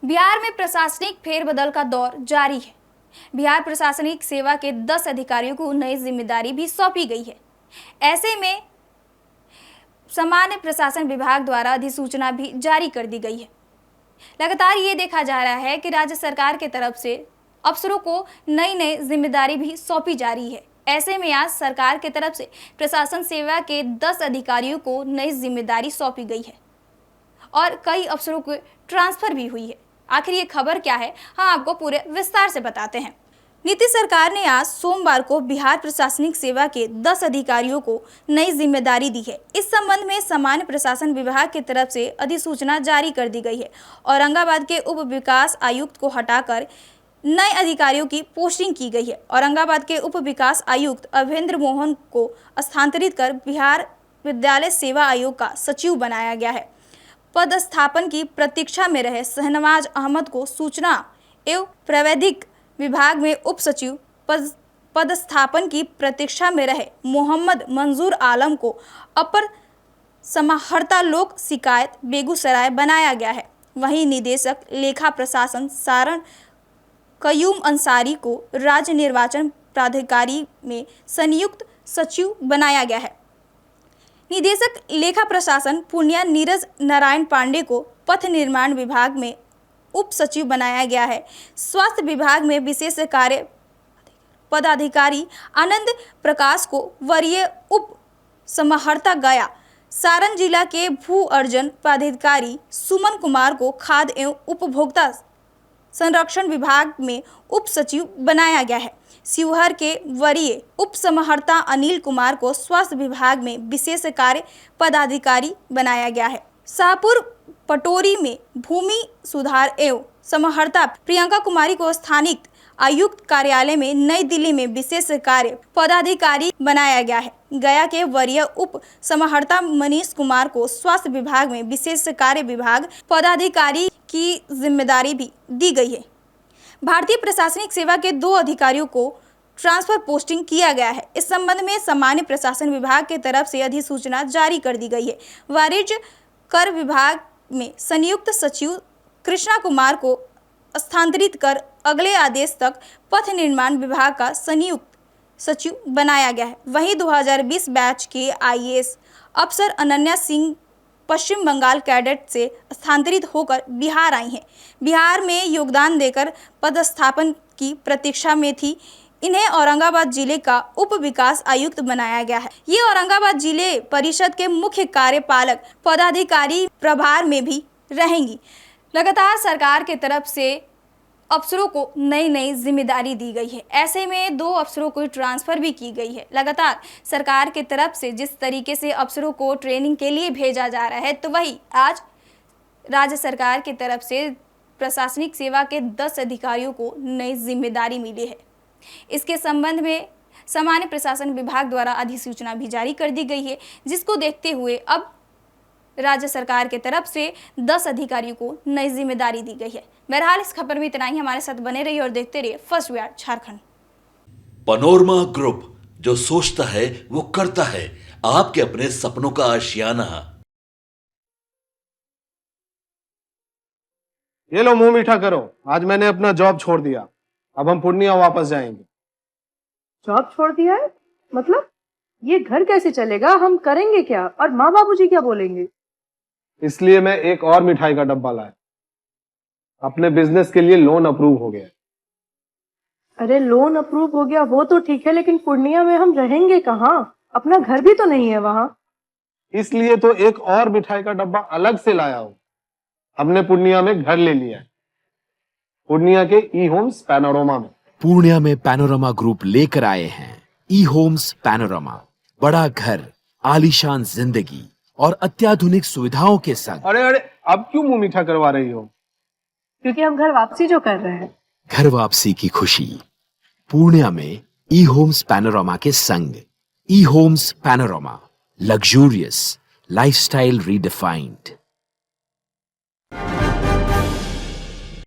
बिहार में प्रशासनिक फेरबदल का दौर जारी है। बिहार प्रशासनिक सेवा के 10 अधिकारियों को नई जिम्मेदारी भी सौंपी गई है। ऐसे में सामान्य प्रशासन विभाग द्वारा अधिसूचना भी जारी कर दी गई है। लगातार ये देखा जा रहा है कि राज्य सरकार के तरफ से अफसरों को नई नई जिम्मेदारी भी सौंपी जा रही है। ऐसे में आज सरकार के तरफ से प्रशासन सेवा के 10 अधिकारियों को नई जिम्मेदारी सौंपी गई है और कई अफसरों को ट्रांसफर भी हुई है। आखिर ये खबर क्या है, हम आपको पूरे विस्तार से बताते हैं। नीतीश सरकार ने आज सोमवार को बिहार प्रशासनिक सेवा के 10 अधिकारियों को नई जिम्मेदारी दी है। इस संबंध में सामान्य प्रशासन विभाग की तरफ से अधिसूचना जारी कर दी गई है। औरंगाबाद के उप विकास आयुक्त को हटाकर नए अधिकारियों की पोस्टिंग की गई है। औरंगाबाद के उप विकास आयुक्त अभेंद्र मोहन को स्थानांतरित कर बिहार विद्यालय सेवा आयोग का सचिव बनाया गया है। पदस्थापन की प्रतीक्षा में रहे शहनवाज अहमद को सूचना एवं प्रवैधिक विभाग में उप सचिव, पदस्थापन की प्रतीक्षा में रहे मोहम्मद मंजूर आलम को अपर समाहर्ता लोक शिकायत बेगूसराय बनाया गया है। वहीं निदेशक लेखा प्रशासन सारण कयूम अंसारी को राज्य निर्वाचन प्राधिकारी में संयुक्त सचिव बनाया गया है। निदेशक लेखा प्रशासन पूर्णिया नीरज नारायण पांडे को पथ निर्माण विभाग में उप सचिव बनाया गया है। स्वास्थ्य विभाग में विशेष कार्य पदाधिकारी आनंद प्रकाश को वरीय उप समाहर्ता गया। सारण जिला के भू अर्जन पदाधिकारी सुमन कुमार को खाद्य एवं उपभोक्ता संरक्षण विभाग में उप सचिव बनाया गया है। शिवहर के वरीय उप समाहर्ता अनिल कुमार को स्वास्थ्य विभाग में विशेष कार्य पदाधिकारी बनाया गया है। शाहपुर पटोरी में भूमि सुधार एवं समाहर्ता प्रियंका कुमारी को स्थानिक आयुक्त कार्यालय में नई दिल्ली में विशेष कार्य पदाधिकारी बनाया गया है। गया के वरीय उप समाहर्ता मनीष कुमार को स्वास्थ्य विभाग में विशेष कार्य विभाग पदाधिकारी की जिम्मेदारी भी दी गई है। भारतीय प्रशासनिक सेवा के 2 अधिकारियों को ट्रांसफर पोस्टिंग किया गया है। इस संबंध में सामान्य प्रशासन विभाग के तरफ से अधिसूचना जारी कर दी गई है। वाणिज्य कर विभाग में संयुक्त सचिव कृष्णा कुमार को स्थानांतरित कर अगले आदेश तक पथ निर्माण विभाग का संयुक्त सचिव बनाया गया है। वहीं 2020 बैच के आईएएस अफसर अनन्या सिंह पश्चिम बंगाल कैडेट से स्थानांतरित होकर बिहार आई हैं। बिहार में योगदान देकर पदस्थापन की प्रतीक्षा में थी। इन्हें औरंगाबाद जिले का उप विकास आयुक्त बनाया गया है। ये औरंगाबाद जिले परिषद के मुख्य कार्यपालक पदाधिकारी प्रभार में भी रहेंगी। लगातार सरकार के तरफ से अफसरों को नई नई जिम्मेदारी दी गई है। ऐसे में 2 अफसरों को ट्रांसफर भी की गई है। लगातार सरकार के तरफ से जिस तरीके से अफसरों को ट्रेनिंग के लिए भेजा जा रहा है, तो वही आज राज्य सरकार की तरफ से प्रशासनिक सेवा के 10 अधिकारियों को नई जिम्मेदारी मिली है। इसके संबंध में सामान्य प्रशासन विभाग द्वारा अधिसूचना भी जारी कर दी गई है, जिसको देखते हुए अब राज्य सरकार के तरफ से 10 अधिकारियों को नई जिम्मेदारी दी गई है। बहरहाल इस खबर में इतना ही। हमारे साथ बने रहिए और देखते रहिए first Bihar Jharkhand. Panorama group, जो सोचता है वो करता है। आपके अपने सपनों का आशियाना। ये लो, मुंह मीठा करो। आज मैंने अपना जॉब छोड़ दिया। अब हम पूर्णिया वापस जाएंगे। जॉब छोड़ दिया है? मतलब ये घर कैसे चलेगा? हम करेंगे क्या? और माँ बाबूजी क्या बोलेंगे? इसलिए मैं एक और मिठाई का डब्बा लाया। अपने बिजनेस के लिए लोन अप्रूव हो गया। अरे लोन अप्रूव हो गया वो तो ठीक है, लेकिन पूर्णिया में हम रहेंगे कहाँ? अपना घर भी तो नहीं है वहाँ। इसलिए तो एक और मिठाई का डब्बा अलग से लाया हूँ। हमने पूर्णिया में घर ले लिया है, पूर्णिया के ई होम्स पैनोरमा में। पूर्णिया में पैनोरमा ग्रुप लेकर आए हैं ई होम्स पैनोरमा। बड़ा घर, आलीशान जिंदगी और अत्याधुनिक सुविधाओं के संग। अरे अब क्यों मुंह मीठा करवा रही हो? क्योंकि हम घर वापसी जो कर रहे हैं। घर वापसी की खुशी पूर्णिया में ई होम्स पैनोरमा के संग। ई Homes Panorama, luxurious lifestyle redefined.